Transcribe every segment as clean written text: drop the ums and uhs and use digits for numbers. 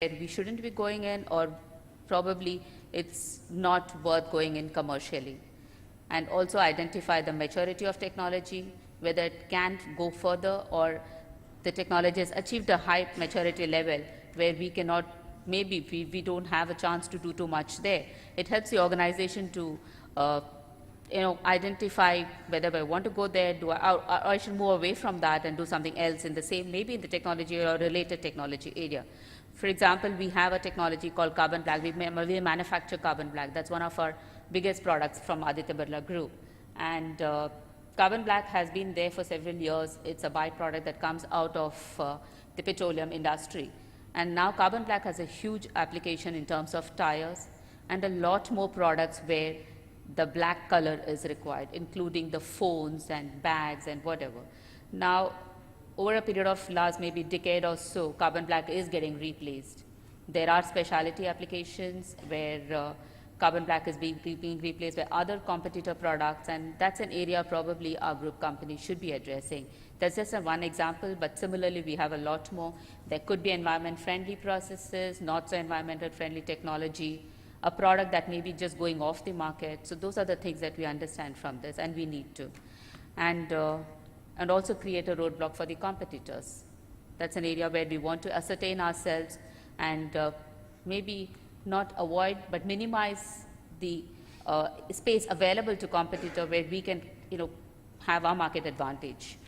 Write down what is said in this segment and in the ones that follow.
we shouldn't be going in, or probably it's not worth going in commercially. And also identify the maturity of technology, whether it can go further or the technology has achieved a high maturity level where we cannot, maybe we don't have a chance to do too much there. It helps the organization to identify whether I want to go there, or I should move away from that and do something else in the same, maybe in the technology or related technology area. For example, we have a technology called carbon black. We manufacture carbon black. That's one of our biggest products from Aditya Birla Group. And carbon black has been there for several years. It's a byproduct that comes out of the petroleum industry. And now carbon black has a huge application in terms of tires and a lot more products where the black color is required, including the phones and bags and whatever. Now, over a period of last maybe decade or so, carbon black is getting replaced. There are specialty applications where carbon black is being replaced by other competitor products, and that's an area probably our group company should be addressing. That's just one example, but similarly we have a lot more. There could be environment-friendly processes, not so environmental-friendly technology, a product that may be just going off the market. So those are the things that we understand from this, and we need to. And also create a roadblock for the competitors. That's an area where we want to ascertain ourselves and maybe not avoid, but minimize the space available to competitor where we can, have our market advantage.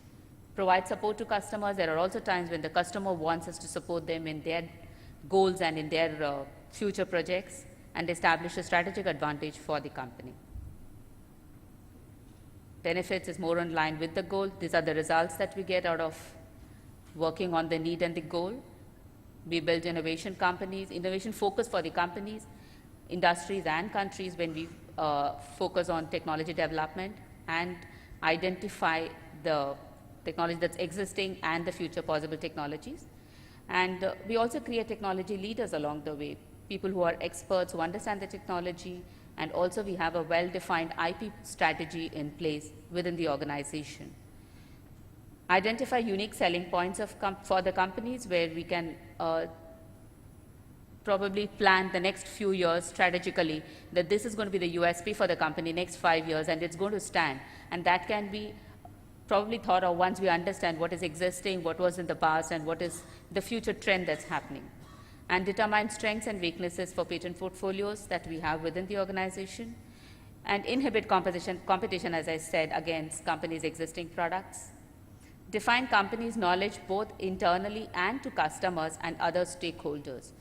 Provide support to customers. There are also times when the customer wants us to support them in their goals and in their future projects, and establish a strategic advantage for the company. Benefits is more in line with the goal. These are the results that we get out of working on the need and the goal. We build innovation companies, innovation focus for the companies, industries and countries when we focus on technology development and identify the technology that's existing and the future possible technologies. And we also create technology leaders along the way, people who are experts, who understand the technology, and also we have a well-defined IP strategy in place within the organization. Identify unique selling points for the companies where we can probably plan the next few years strategically, that this is going to be the USP for the company next 5 years and it's going to stand. And that can be probably thought of once we understand what is existing, what was in the past, and what is the future trend that's happening. And determine strengths and weaknesses for patent portfolios that we have within the organization, and inhibit competition, as I said, against companies' existing products. Define companies' knowledge both internally and to customers and other stakeholders.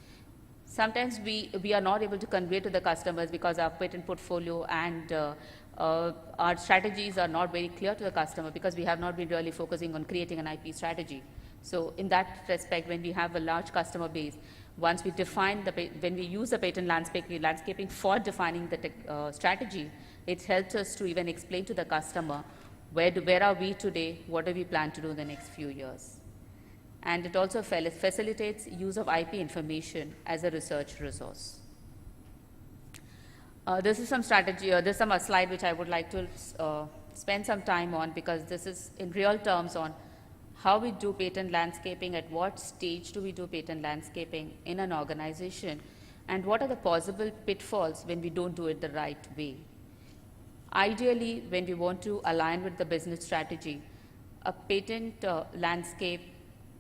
Sometimes we are not able to convey to the customers because our patent portfolio and our strategies are not very clear to the customer, because we have not been really focusing on creating an IP strategy. So in that respect, when we have a large customer base, once we define when we use the patent landscaping for defining the strategy, it helps us to even explain to the customer where are we today, what do we plan to do in the next few years. And it also facilitates use of IP information as a research resource. This is some strategy, this is a slide which I would like to spend some time on, because this is in real terms on how we do patent landscaping, at what stage do we do patent landscaping in an organization, and what are the possible pitfalls when we don't do it the right way. Ideally, when we want to align with the business strategy, a patent landscape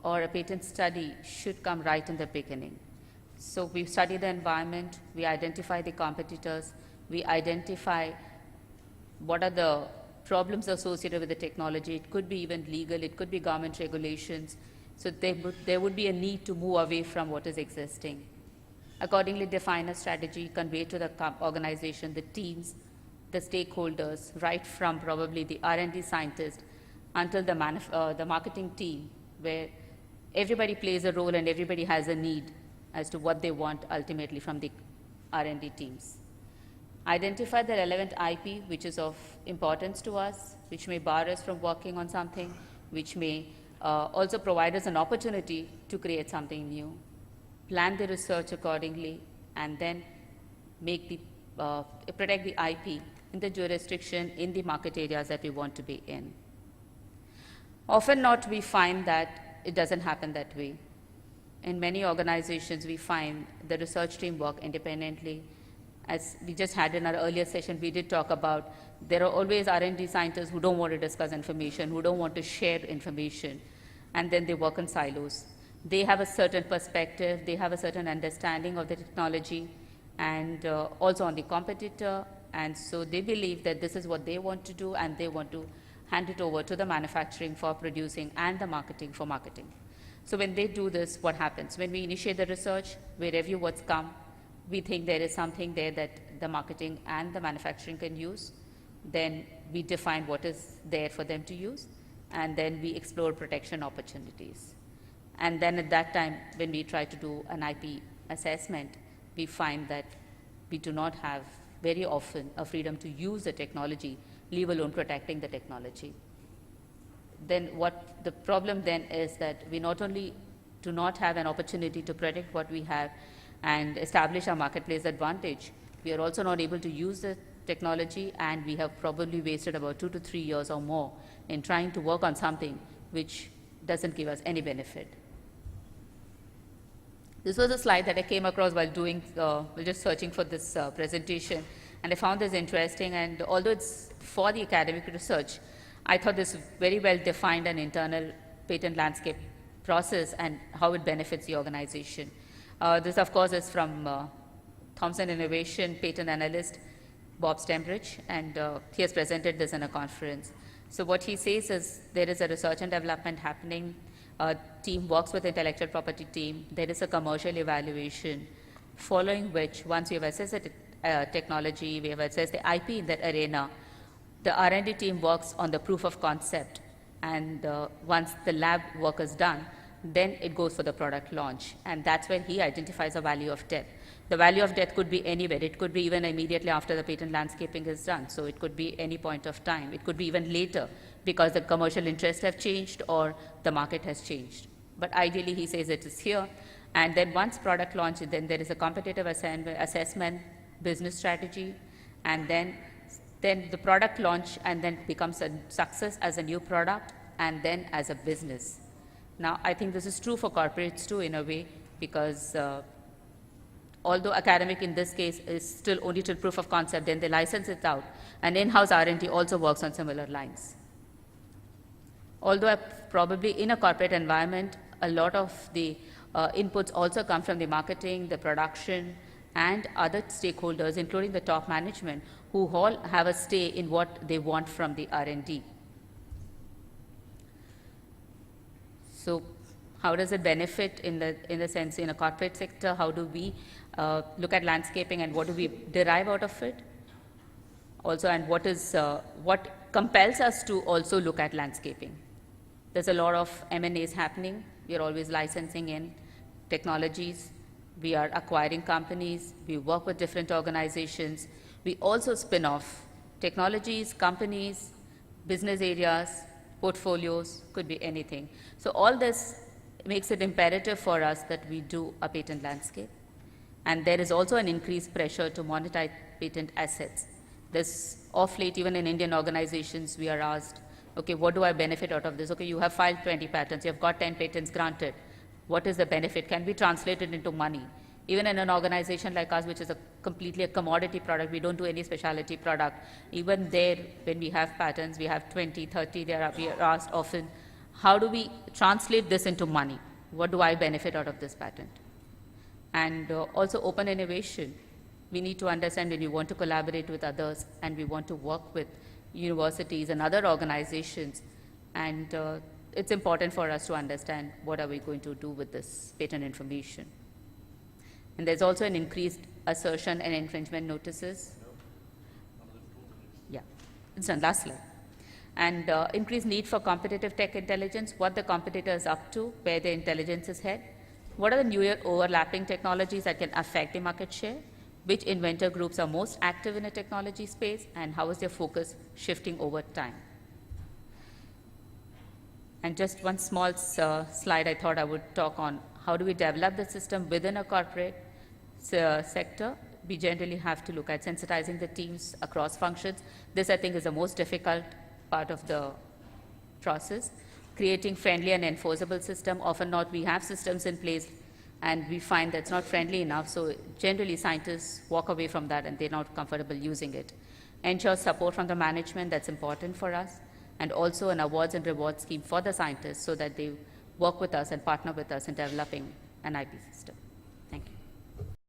or a patent study should come right in the beginning. So we study the environment, we identify the competitors, we identify what are the problems associated with the technology. It could be even legal, it could be government regulations. So there would be a need to move away from what is existing. Accordingly, define a strategy, convey to the organization, the teams, the stakeholders, right from probably the R&D scientist until the marketing team, where everybody plays a role and everybody has a need as to what they want ultimately from the R&D teams. Identify the relevant IP which is of importance to us, which may bar us from working on something, which may also provide us an opportunity to create something new. Plan the research accordingly, and then protect the IP in the jurisdiction, in the market areas that we want to be in. Often not, we find that it doesn't happen that way. in many organizations, we find the research team work independently. As we just had in our earlier session, we did talk about there are always R&D scientists who don't want to discuss information, who don't want to share information, and then they work in silos. They have a certain perspective, they have a certain understanding of the technology, and also on the competitor, and so they believe that this is what they want to do, and they want to hand it over to the manufacturing for producing and the marketing for marketing. So when they do this, what happens? When we initiate the research, we review what's come, we think there is something there that the marketing and the manufacturing can use, then we define what is there for them to use, and then we explore protection opportunities. And then at that time, when we try to do an IP assessment, we find that we do not have very often a freedom to use the technology, leave alone protecting the technology. Then what the problem then is that we not only do not have an opportunity to protect what we have and establish our marketplace advantage, we are also not able to use the technology, and we have probably wasted about 2 to 3 years or more in trying to work on something which doesn't give us any benefit. This was a slide that I came across while just searching for this presentation, and I found this interesting, and although it's for the academic research, I thought this very well defined an internal patent landscape process and how it benefits the organization. This, of course, is from Thomson Innovation patent analyst Bob Stembridge, and he has presented this in a conference. So what he says is there is a research and development happening. A team works with intellectual property team. There is a commercial evaluation, following which, once we have assessed the technology, we have assessed the IP in that arena, the R&D team works on the proof of concept, and once the lab work is done, then it goes for the product launch, and that's where he identifies a value of death. The value of death could be anywhere. It could be even immediately after the patent landscaping is done, so it could be any point of time. It could be even later because the commercial interests have changed or the market has changed. But ideally, he says it is here, and then once product launch, then there is a competitive assessment, business strategy, and then the product launch, and then becomes a success as a new product and then as a business. Now, I think this is true for corporates too in a way, because although academic in this case is still only till proof of concept, then they license it out, and in-house R&D also works on similar lines. Although probably in a corporate environment, a lot of the inputs also come from the marketing, the production, and other stakeholders, including the top management, who all have a say in what they want from the R&D. So how does it benefit in the sense in a corporate sector? How do we look at landscaping, and what do we derive out of it? Also, and what compels us to also look at landscaping? There's a lot of M&As happening. We are always licensing in technologies. We are acquiring companies. We work with different organizations. We also spin off technologies, companies, business areas, portfolios, could be anything. So all this makes it imperative for us that we do a patent landscape. And there is also an increased pressure to monetize patent assets. This, of late, even in Indian organizations, we are asked, okay, what do I benefit out of this? Okay, you have filed 20 patents, you have got 10 patents granted. What is the benefit? Can we translate it into money? Even in an organization like us, which is completely a commodity product, we don't do any specialty product. Even there, when we have patents, we have 20, 30, we are asked often, how do we translate this into money? What do I benefit out of this patent? And also open innovation. We need to understand when we want to collaborate with others and we want to work with universities and other organizations, and it's important for us to understand what are we going to do with this patent information. And there's also an increased assertion and infringement notices. Yeah, it's on last slide. And increased need for competitive tech intelligence, what the competitor is up to, where the intelligence is head, what are the newer overlapping technologies that can affect the market share, which inventor groups are most active in a technology space, and how is their focus shifting over time. And just one small slide I thought I would talk on, how do we develop the system within a corporate sector? We generally have to look at sensitizing the teams across functions. This, I think, is the most difficult part of the process. Creating friendly and enforceable system. Often not, we have systems in place and we find that's not friendly enough, so generally scientists walk away from that and they're not comfortable using it. Ensure support from the management, that's important for us, and also an awards and rewards scheme for the scientists so that they work with us and partner with us in developing an IP system.